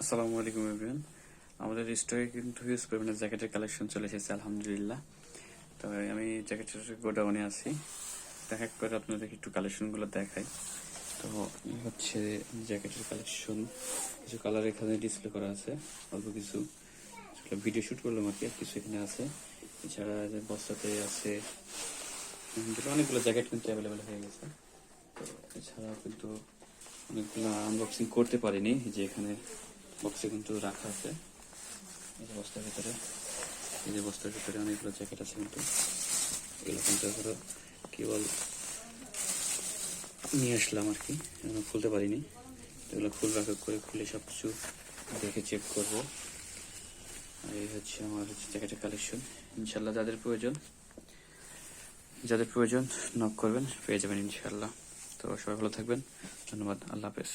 আসসালামু আলাইকুম এভরিওয়ান। আমাদের স্টকে কিন্তু হিউজ পরিমাণে জ্যাকেটের কালেকশন চলে এসেছে আলহামদুলিল্লাহ। তো আমি জ্যাকেটের গোডাউনে আছি, দেখা করে আপনাদের একটু কালেকশনগুলো দেখাই। তো এই হচ্ছে জ্যাকেটের কালেকশন, কিছু কালার এখানে ডিসপ্লে করা আছে, অল্প কিছু ভিডিও শুট করলাম আর কি, আর কিছু এখানে আছে। এছাড়া বস্তাতে আছে অনেকগুলো জ্যাকেট কিন্তু অ্যাভেলেবেল হয়ে গেছে। তো এছাড়াও কিন্তু অনেকগুলো আনবক্সিং করতে পারিনি, যে এখানে বক্সে কিন্তু রাখা আছে। এই যে বস্তার ভিতরে, অনেকগুলো জ্যাকেট আছে, কিন্তু এগুলো কিন্তু এখনো কেবল নিয়ে আসলাম আর কি, এখনো খুলতে পারিনি। এগুলো খুলে সব কিছু দেখে চেক করবো। আর এই হচ্ছে আমার জ্যাকেটের কালেকশন। ইনশাল্লাহ যাদের প্রয়োজন নক করবেন, পেয়ে যাবেন ইনশাল্লাহ। তো সবাই ভালো থাকবেন, ধন্যবাদ, আল্লাহ হাফেজ।